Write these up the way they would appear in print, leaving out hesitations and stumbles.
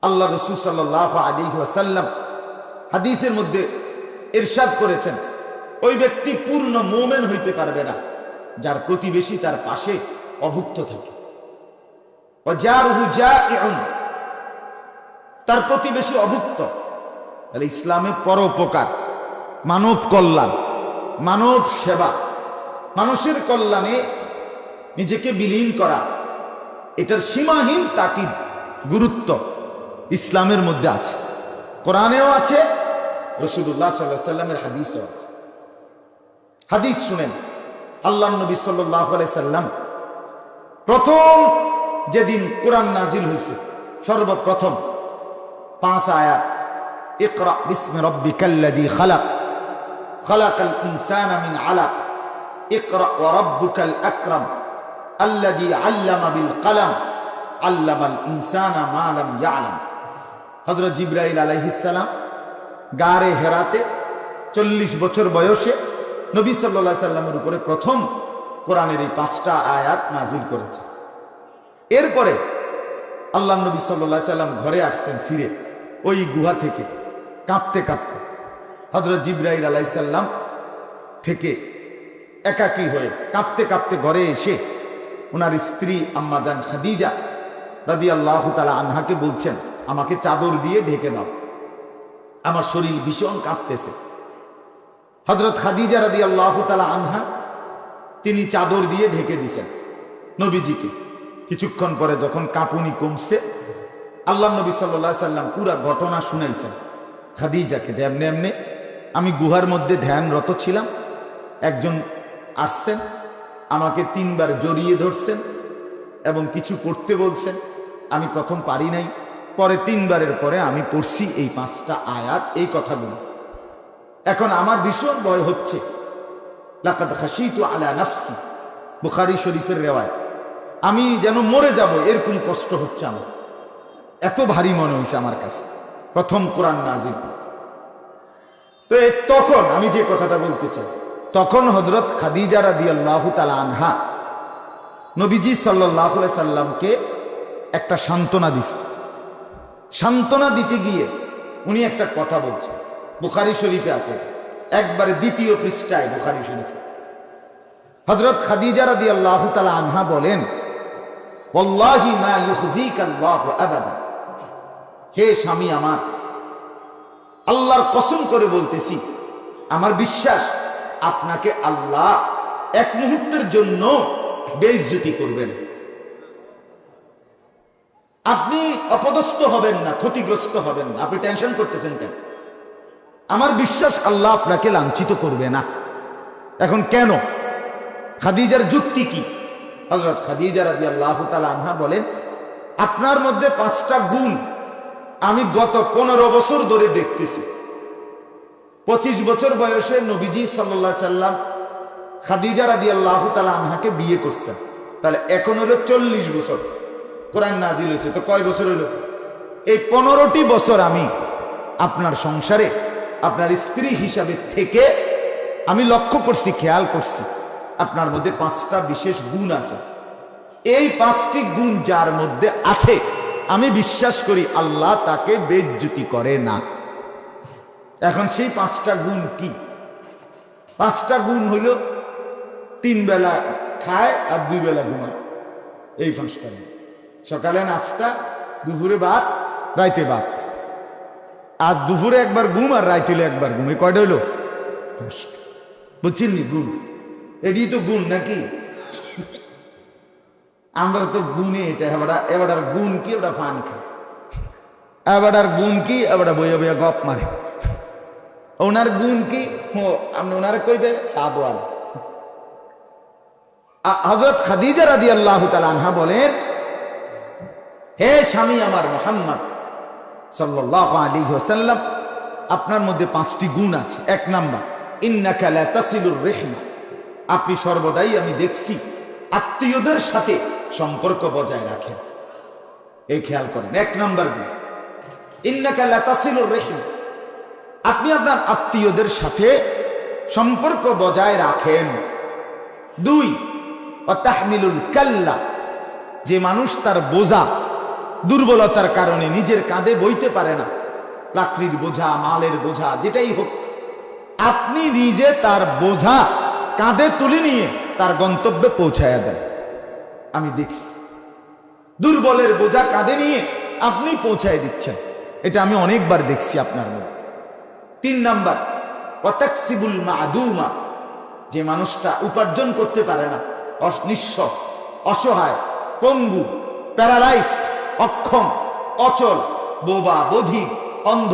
আল্লাহ রাসূল সাল্লাল্লাহু আলাইহি ওয়াসাল্লাম হাদিসের মধ্যে ইরশাদ করেছেন, ওই ব্যক্তি পূর্ণ মুমিন হইতে পারবে না যার প্রতিবেশী তার পাশে অভুক্ত থাকে। ওয়াজারুহু জাইউন, তার প্রতিবেশী অভুক্ত। তাহলে ইসলামে পরোপকার, মানব কল্যাণ, মানব সেবা, মানুষের কল্যাণে নিজেকে বিলীন করা, এটার সীমাহীন তাকিদ, গুরুত্ব ইসলামের মধ্যে আছে। কোরআনেও আছে, রাসূলুল্লাহ সাল্লাল্লাহু আলাইহি সাল্লামের হাদিসেও আছে। হাদিস শুনেন, আল্লাহর নবী সাল্লাল্লাহু আলাইহি সাল্লাম প্রথম যেদিন কোরআন নাজিল হয়েছে, সর্বপ্রথম 5 আয়াত, ইকরা বিসমি রাব্বিকাল্লাযী খালাক, খালাকাল ইনসানা মিন আলাক, ইকরা ওয়া রাব্বুকাল আকরাম, আল্লাযী আল্লামা বিল কলম, আল্লামাল ইনসানা মা লাম ইয়ালাম। হযরত জিবরাইল আলাইহিস সালাম গারে হেরাতে 40 বছর বয়সে নবী সাল্লাল্লাহু আলাইহি সাল্লামের উপরে প্রথম কোরআনের এই 5টা আয়াত নাজিল করেছে। এরপরে আল্লাহ নবী সাল্লাল্লাহু আলাইহি সাল্লাম ঘরে আসছেন ফিরে ওই গুহা থেকে কাঁপতে কাঁপতে। হযরত জিবরাইল আলাইহিস সালাম থেকে একাকী হয়ে কাঁপতে কাঁপতে ঘরে এসে ওনার স্ত্রী আম্মা জান খাদিজা রাদিয়াল্লাহু তাআলা আনহাকে বলছেন, আমাকে চাদর দিয়ে ঢেকে দাও, আমার শরীর ভীষণ কাঁপতেছে। হযরত খাদিজা রাদিয়াল্লাহু তাআলা আনহা তিনি চাদর দিয়ে ঢেকে দিয়েছেন নবীজিকে। কিছুক্ষণ পরে যখন কাঁপুনি কমছে, আল্লাহ নবী সাল্লাল্লাহু আলাইহি সাল্লাম পুরো ঘটনা শুনাইছেন খাদিজাকে, যে এমনি এমনি আমি গুহার মধ্যে ধ্যানরত ছিলাম, একজন আসছেন, আমাকে 3 বার জড়িয়ে ধরছেন এবং কিছু পড়তে বলছেন। আমি প্রথম পারি নাই, পরে 3 বারের পরে আমি পড়ছি এই 5টা আয়াত, এই কথাগুলো। এখন আমার ভীষণ ভয় হচ্ছে, লাকাদ খাশিতু আলা নাফসি, বুখারী শরীফের রিওয়ায়াত, আমি যেন মরে যাব এরকম কষ্ট হচ্ছে আমার, এত ভারী মনে হয়েছে আমার কাছে প্রথম কোরআন নাজিল। তো তখন আমি যে কথাটা বলতে চাই, তখন হযরত খাদিজা রাদিয়াল্লাহু তাআলা আনহা নবীজি সাল্লাল্লাহু আলাইহি সাল্লামকে একটা সান্ত্বনা দিছে। সান্ত্বনা দিতে গিয়ে উনি একটা কথা বলছেন, বুখারী শরীফে আছে, একবারে 2য় পৃষ্ঠায় বুখারী শরীফে। হযরত খাদিজা রাদিয়াল্লাহু তাআলা আনহা বলেন, ওয়াল্লাহি মা ইউখজিকাল্লাহু আবাদা, হে স্বামী আমার, আল্লাহর কসম করে বলতেছি, আমার বিশ্বাস আপনাকে আল্লাহ এক মুহূর্তের জন্য বেইজ্জতি করবেন, আপনি অপদস্থ হবেন না, ক্ষতিগ্রস্ত হবেন না, আপনি টেনশন করতেছেন কেন? আমার বিশ্বাস আল্লাহ আপনাকে লাঞ্ছিত করবে না। এখন কেন? খাদিজার যুক্তি কি? হযরত খাদিজা রাদিয়াল্লাহু তাআলা আনহা বলেন, আপনার মধ্যে 5টা গুণ আমি গত 15 বছর ধরে দেখতেছি। 25 বছর বয়সে নবীজি সাল্লাল্লাহু আলাইহি সাল্লাম খাদিজা রাদিয়াল্লাহু তাআলা আনহাকে বিয়ে করছেন, তাহলে এখন হলো 40 বছর কোরআন নাজিল হয়েছে। তো কয় বছর হলো? এই 15টি বছর আমি আপনার সংসারে আপনার স্ত্রী হিসাবে থেকে আমি লক্ষ্য করছি, খেয়াল করছি, আপনার মধ্যে 5টা বিশেষ গুণ আছে। এই 5টি গুণ যার মধ্যে আছে, আমি বিশ্বাস করি আল্লাহ তাকে বেইজ্জতি করে না। এখন সেই 5টা গুণ কি? 5টা গুণ হইল 3 বেলা খায় আর 2 বেলা ঘুমায়, এই 5টা গুণ। সকালে নাস্তা, দুপুরে ভাত, রাইতে ভাত, আর দুপুরে একবার ঘুম আর রাইতে একবার ঘুম, এই কয়টা হইলো? বুঝছেন নি? গুণ, এটি তো গুণ নাকি? আমরা তো গুণে এটা এবার গুণ কি? ওটা ফান খায়। এবার গুণ কি? এবার বইয়া বইয়া গপ মারে। ওনার গুণ কি? আপনি ওনারা কইবে সাদওয়াল। হযরত খাদিজা রাদিয়াল্লাহু তাআলা আনহা বলেন, হে স্বামী আমার মুহাম্মদ সাল্লাল্লাহু আলাইহি ওয়াসাল্লাম, আপনার মধ্যে 5টি গুণ আছে। 1 নাম্বার, ইন্নাকা লা তাসিলুর রিহমা, আপনি সর্বদাই আমি দেখছি আত্মীয়দের সাথে সম্পর্ক বজায় রাখেন। এই খেয়াল করেন, 1 নাম্বার গুণ, ইন্নাকা লা তাসিলুর রিহমা, আপনি আপনার আত্মীয়দের সাথে সম্পর্ক বজায় রাখেন। 2, ওয়া তাহমিলুল কাল্লা, যে মানুষ তার বোঝা দুর্বলতার কারণে নিজের কাঁধে বইতে পারে না, লাকড়ির বোঝা, মালের বোঝা, যেটাই হোক, আপনি নিজে তার বোঝা কাঁধে তুলে নিয়ে তার গন্তব্যে পৌঁছায়া দেন। আমি দেখছি দুর্বলের বোঝা কাঁধে নিয়ে আপনি পৌঁছায় দিচ্ছেন, এটা আমি অনেকবার দেখছি আপনার মধ্যে। 3 নাম্বার, ওয়াতাকসিবুল মাদুমা, যে মানুষটা উপার্জন করতে পারে না, নিঃস্ব, অসহায়, পঙ্গু, প্যারালাইজড, অক্ষম, অচল, বোবা, বধির, অন্ধ,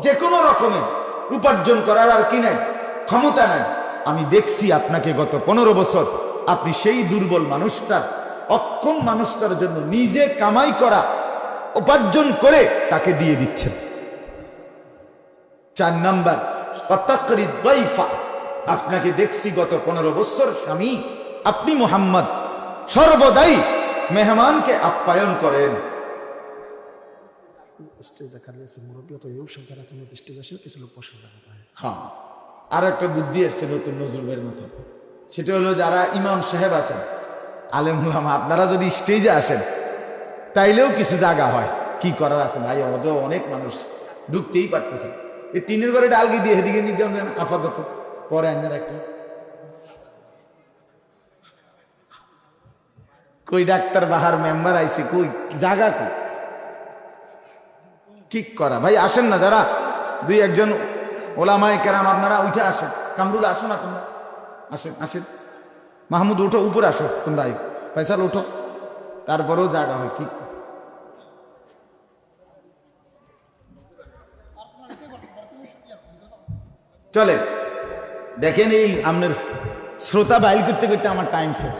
যে কোনো রকমের উপার্জন করার আর কি নাই, ক্ষমতা নাই। আমি দেখছি আপনাকে গত 15 বছর আপনি সেই দুর্বল মানুষটার, অক্ষম মানুষটার জন্য নিজে কামাই করা উপার্জন করে তাকে দিয়ে দিচ্ছেন। 4 নাম্বার, ওয়াতাকরিদ দাইফা, আপনাকে দেখছি গত 15 বছর স্বামী আপনি মুহাম্মদ সর্বদাই মেহমানকে আপ্যায়ন করেন। হ্যাঁ, আর একটা বুদ্ধি এসছে নতুন নজরুলের মতো, সেটা হলো যারা ইমাম সাহেব আছেন, আলেম উলামা, আপনারা যদি স্টেজে আসেন তাইলেও কিছু জায়গা হয়। কি করার আছে ভাই, অনেক মানুষ ঢুকতেই পারতেছে, এই টিনের ঘরে ডালগি দিয়ে এদিকে নিয়ে যান আপাতত, পরে আনার একটা কই ডাক্তার বাহার মেম্বার আইছে, কই জায়গা কই ঠিক করা। ভাই আসেন না, যারা 2-1 ওলামায়ে কেরাম আপনারা উঠে আসেন। কামরুল আসো না তোমরা, আসেন আসেন। মাহমুদ উঠো, উপরে আসো তোমরা, ফয়সাল উঠো, তারপরেও জায়গা হয়। কি চলে দেখেন, এই আপনার শ্রোতা বাইল করতে করতে আমার টাইম শেষ।